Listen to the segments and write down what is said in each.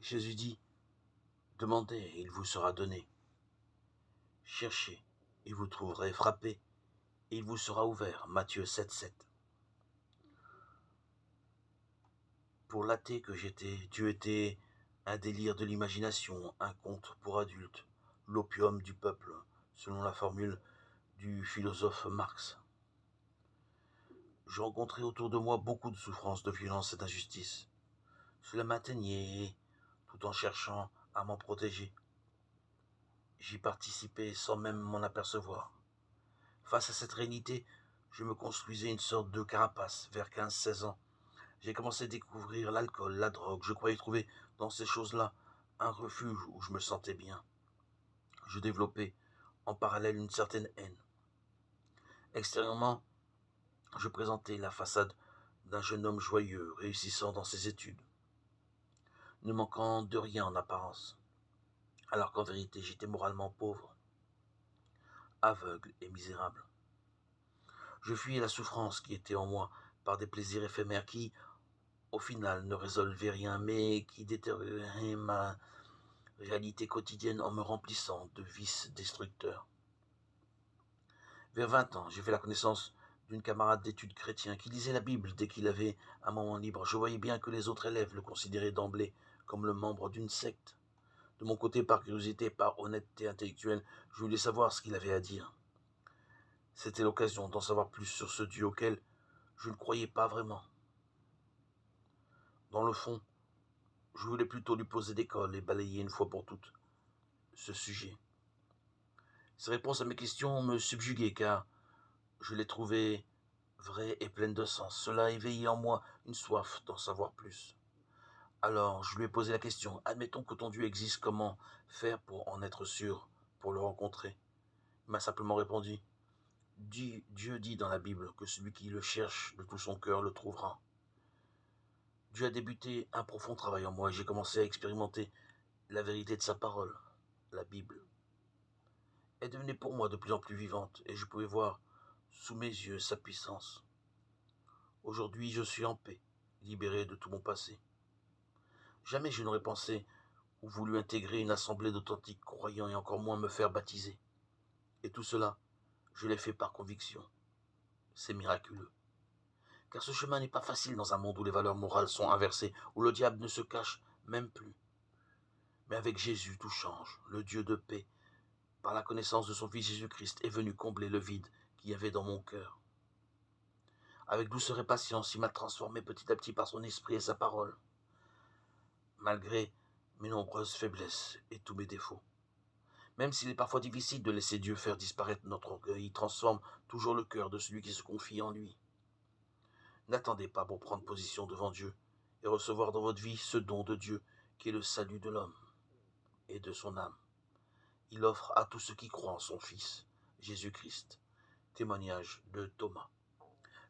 Jésus dit, demandez et il vous sera donné. Cherchez et vous trouverez, frappez et il vous sera ouvert. Matthieu 7,7. Pour l'athée que j'étais, Dieu était un délire de l'imagination, un conte pour adultes, l'opium du peuple, selon la formule du philosophe Marx. Je rencontrais autour de moi beaucoup de souffrances, de violence et d'injustice. Cela m'atteignait tout en cherchant à m'en protéger. J'y participais sans même m'en apercevoir. Face à cette réalité, je me construisais une sorte de carapace vers 15-16 ans. J'ai commencé à découvrir l'alcool, la drogue. Je croyais trouver dans ces choses-là un refuge où je me sentais bien. Je développais en parallèle une certaine haine. Extérieurement, je présentais la façade d'un jeune homme joyeux, réussissant dans ses études, ne manquant de rien en apparence, alors qu'en vérité j'étais moralement pauvre, aveugle et misérable. Je fuyais la souffrance qui était en moi par des plaisirs éphémères qui, au final, ne résolvaient rien, mais qui détérioraient ma réalité quotidienne en me remplissant de vices destructeurs. Vers 20 ans, j'ai fait la connaissance d'une camarade d'études chrétien qui lisait la Bible dès qu'il avait un moment libre. Je voyais bien que les autres élèves le considéraient d'emblée comme le membre d'une secte. De mon côté, par curiosité, par honnêteté intellectuelle, je voulais savoir ce qu'il avait à dire. C'était l'occasion d'en savoir plus sur ce Dieu auquel je ne croyais pas vraiment. Dans le fond, je voulais plutôt lui poser des cols et balayer une fois pour toutes ce sujet. Ses réponses à mes questions me subjuguaient car je les trouvais vraies et pleines de sens. Cela éveillait en moi une soif d'en savoir plus. Alors je lui ai posé la question, admettons que ton Dieu existe, comment faire pour en être sûr, pour le rencontrer? Il m'a simplement répondu, Dieu dit dans la Bible que celui qui le cherche de tout son cœur le trouvera. Dieu a débuté un profond travail en moi et j'ai commencé à expérimenter la vérité de sa parole, la Bible. Elle devenait pour moi de plus en plus vivante et je pouvais voir sous mes yeux sa puissance. Aujourd'hui, je suis en paix, libéré de tout mon passé. Jamais je n'aurais pensé ou voulu intégrer une assemblée d'authentiques croyants et encore moins me faire baptiser. Et tout cela, je l'ai fait par conviction. C'est miraculeux. Car ce chemin n'est pas facile dans un monde où les valeurs morales sont inversées, où le diable ne se cache même plus. Mais avec Jésus, tout change. Le Dieu de paix, par la connaissance de son Fils Jésus-Christ, est venu combler le vide qu'il y avait dans mon cœur. Avec douceur et patience, il m'a transformé petit à petit par son esprit et sa parole, malgré mes nombreuses faiblesses et tous mes défauts. Même s'il est parfois difficile de laisser Dieu faire disparaître notre orgueil, il transforme toujours le cœur de celui qui se confie en lui. N'attendez pas pour prendre position devant Dieu et recevoir dans votre vie ce don de Dieu qui est le salut de l'homme et de son âme. Il offre à tous ceux qui croient en son Fils, Jésus-Christ. Témoignage de Thomas.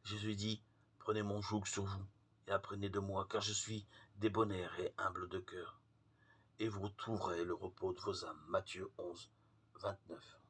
Jésus dit, prenez mon joug sur vous et apprenez de moi, car je suis débonnaire et humble de cœur. Et vous trouverez le repos de vos âmes. Matthieu 11, 29.